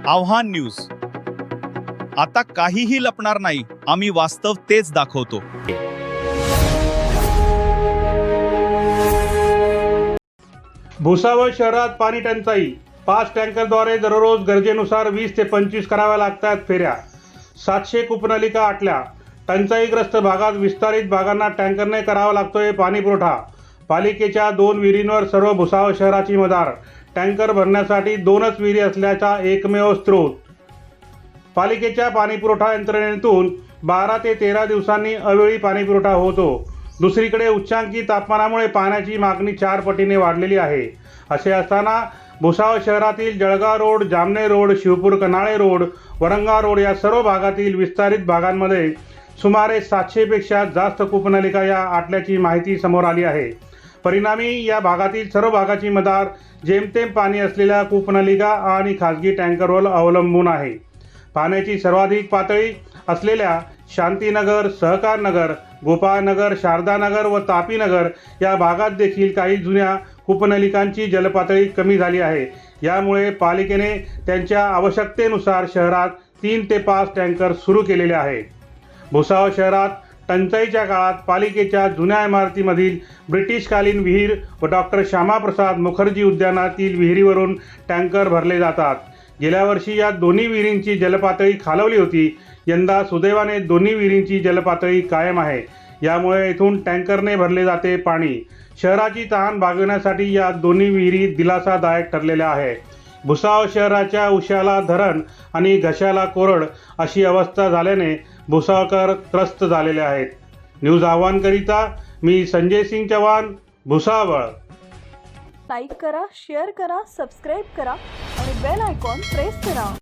आव्हान न्यूज. आता काहीही लपणार नाही, आम्ही वास्तव तेच दाखवतो. भुसावळ शहरात पाणी टंचाई. 5 टँकरद्वारे दररोज गरजेनुसार 20 ते 25 कराव्या लागतात फेऱ्या. 700 कूपनलिका आटल्या. टंचाईग्रस्त भागात विस्तारित भागांना टँकरने करावा लागतोय पाणी पुरवठा. पालिकेच्या 2 विहिरींवर सर्व भुसावळ शहराची मदार. टँकर भरण्यासाठी 2च विहिरी असल्याचा एकमेव स्रोत. पालिकेच्या पाणीपुरवठा यंत्रणेतून 12 ते 13 दिवसांनी अवेळी पाणीपुरवठा होतो. दुसरीकडे उच्चांकी तापमानामुळे पाण्याची मागणी 4 पटीने वाढलेली आहे. असे असताना भुसावळ शहरातील Jalgaon road, Jamner road, Shivpur Kanale road, Varanga road या सर्व भागातील विस्तारित भागांमध्ये सुमारे 700 पेक्षा जास्त कूपनलिका या आटल्याची माहिती समोर आली आहे. परिणामी या भागातील सर्व भागाची मदार जेमतेम पाणी असलेल्या कूपनलिका आणि खासगी टँकरवर अवलंबून आहे. पाण्याची सर्वाधिक पातळी असलेल्या शांतीनगर, सहकारनगर, गोपाळनगर, शारदानगर व तापीनगर या भागात देखील काही जुन्या कूपनलिकांची जलपातळी कमी झाली आहे. यामुळे पालिकेने त्यांच्या आवश्यकतेनुसार शहरात 3 ते 5 टँकर सुरू केलेले आहे. भुसावळ शहरात टंचाईच्या काळात पालिकेच्या जुन्या इमारतीमधील ब्रिटिशकालीन विहीर व डॉक्टर श्यामाप्रसाद मुखर्जी उद्यानातील विहिरीवरून टँकर भरले जातात. गेल्या वर्षी या दोन्ही विहिरींची जलपातळी खालवली होती. यंदा सुदैवाने दोन्ही विहिरींची जलपातळी कायम आहे. यामुळे येथून टँकरने भरले जाते पाणी. शहराची तहान भागविण्यासाठी या दोन्ही विहिरी दिलासादायक ठरलेल्या आहे. भुसावळ शहराच्या उशाला धरण आणि घशाला कोरड अशी अवस्था झाल्याने भुसावळकर त्रस्त झालेले आहेत. न्यूज आव्हानकरिता मी संजय सिंग चव्हाण, भुसावळ. लाईक करा, शेअर करा, सबस्क्राईब करा आणि बेल आयकॉन प्रेस करा.